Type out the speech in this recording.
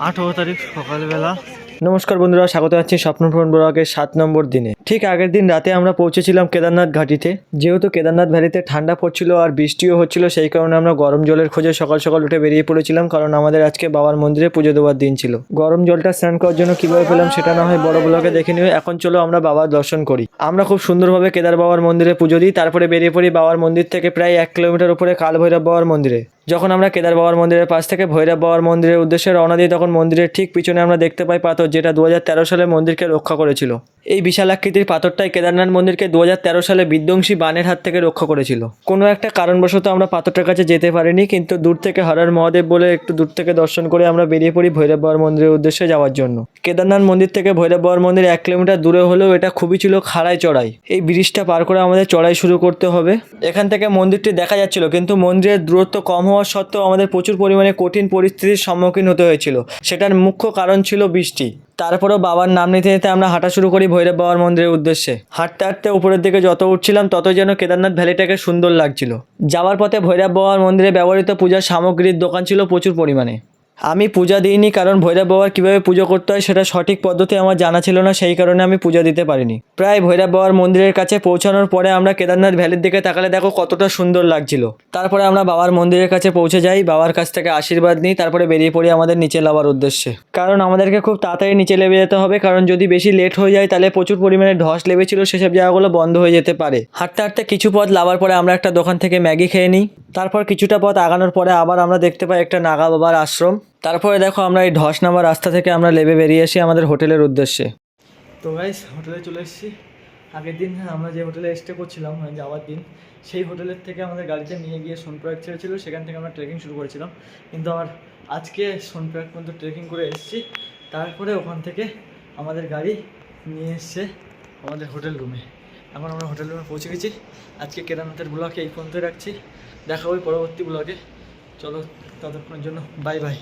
18 তারিখ সকালবেলা। নমস্কার বন্ধুরা, স্বাগত জানাচ্ছি স্বপ্নপূরণ ব্লগের 7 নম্বর দিনে। ঠিক আগের দিন রাতে আমরা পৌঁছেছিলাম কেদারনাথ ঘাটিতে। যেহেতু কেদারনাথ ভ্যালিতে ঠান্ডা পড়ছিল আর বৃষ্টিও হচ্ছিল, সেই কারণে আমরা গরম জলের খোঁজে সকাল সকাল উঠে বেরিয়ে পড়েছিলাম, কারণ আমাদের আজকে বাবার মন্দিরে পুজো দেওয়ার দিন ছিল। গরম জলটা স্নান করার জন্য কীভাবে পেলাম সেটা না হয় বড় ব্লগে দেখে নিয়ে, এখন চলো আমরা বাবার দর্শন করি। আমরা খুব সুন্দরভাবে কেদার বাবার মন্দিরে পুজো দিই, তারপরে বেরিয়ে পড়ি বাবার মন্দির থেকে প্রায় 1 কিলোমিটার উপরে কাল ভৈরব বাবার মন্দিরে। যখন আমরা কেদার বাবার মন্দিরের পাশ থেকে ভৈরব বাবার মন্দিরের উদ্দেশ্যে রওনা দিই, তখন মন্দিরের ঠিক পিছনে আমরা দেখতে পাই পাথর, যেটা 2013 সালে মন্দিরকে রক্ষা করেছিল। এই বিশাল আকৃতির পাথরটাই কেদারনাথ মন্দিরকে 2013 সালে বিধ্বংসী বানের হাত থেকে রক্ষা করেছিল। কোনো একটা কারণবশত আমরা পাথরটার কাছে যেতে পারিনি, কিন্তু দূর থেকে হর হর মহাদেব বলে একটু দূর থেকে দর্শন করে আমরা বেরিয়ে পড়ি ভৈরব বাবার মন্দিরের উদ্দেশ্যে যাওয়ার জন্য। কেদারনাথ মন্দির থেকে ভৈরব বাবার মন্দির 1 কিলোমিটার দূরে হলেও এটা খুবই ছিল খাড়াই চড়াই। এই ব্রিজটা পার করে আমাদের চড়াই শুরু করতে হবে। এখান থেকে মন্দিরটি দেখা যাচ্ছিল, কিন্তু মন্দিরের দূরত্ব কম হওয়া সত্ত্বেও আমাদের প্রচুর পরিমাণে কঠিন পরিস্থিতির সম্মুখীন হতে হয়েছিল। সেটার মুখ্য কারণ ছিল বৃষ্টি। তারপরেও বাবার নাম নিতে নিতে আমরা হাঁটা শুরু করি ভৈরব বাবার মন্দিরের উদ্দেশ্যে। হাঁটতে হাঁটতে উপরের দিকে যত উঠছিলাম ততই যেন কেদারনাথ ভ্যালিটাকে সুন্দর লাগছিল। যাওয়ার পথে ভৈরব বাবার মন্দিরে ব্যবহৃত পূজার সামগ্রীর দোকান ছিল প্রচুর পরিমাণে। আমি পূজা দিইনি, কারণ ভৈরব বাবার কীভাবে পুজো করতে হয় সেটা সঠিক পদ্ধতি আমার জানা ছিল না, সেই কারণে আমি পূজা দিতে পারিনি। প্রায় ভৈরব বাবার মন্দিরের কাছে পৌঁছানোর পরে আমরা কেদারনাথ ভ্যালির দিকে তাকালে দেখো কতটা সুন্দর লাগছিল। তারপরে আমরা বাবার মন্দিরের কাছে পৌঁছে যাই, বাবার কাছ থেকে আশীর্বাদ নিই, তারপরে বেরিয়ে পড়ি আমাদের নিচে নামার উদ্দেশ্যে। কারণ আমাদেরকে খুব তাড়াতাড়ি নিচে নেমে যেতে হবে, কারণ যদি বেশি লেট হয়ে যায় তাহলে প্রচুর পরিমাণে ধস লেগেছিল, সেসব জায়গাগুলো বন্ধ হয়ে যেতে পারে। হাঁটতে হাঁটতে কিছু পথ লাগার পরে আমরা একটা দোকান থেকে ম্যাগি খেয়ে নিই। তারপর কিছুটা পথ আগানোর পরে আবার আমরা দেখতে পাই একটা নাগা বাবার আশ্রম। তারপরে দেখো আমরা এই ধস নামার রাস্তা থেকে আমরা লেবে বেরিয়ে আসি আমাদের হোটেলের উদ্দেশ্যে। তো গাইস, হোটেলে চলে এসেছি। আগের দিন আমরা যে হোটেলে স্টে করছিলাম, মানে যাওয়ার দিন, সেই হোটেলের থেকে আমাদের গাড়িতে নিয়ে গিয়ে সোনপ্রয়াগ ছেড়েছিল, সেখান থেকে আমরা ট্রেকিং শুরু করেছিলাম। কিন্তু আমার আজকে সোনপ্রয়াগ পর্যন্ত ট্রেকিং করে এসেছি, তারপরে ওখান থেকে আমাদের গাড়ি নিয়ে এসছে আমাদের হোটেল রুমে। এখন আমরা হোটেল রুমে পৌঁছে গেছি। আজকে কেদারনাথের ব্লগে এই পর্যন্ত রাখছি, দেখা হবে পরবর্তী ব্লগে। চলো, ততক্ষণের জন্য বাই বাই।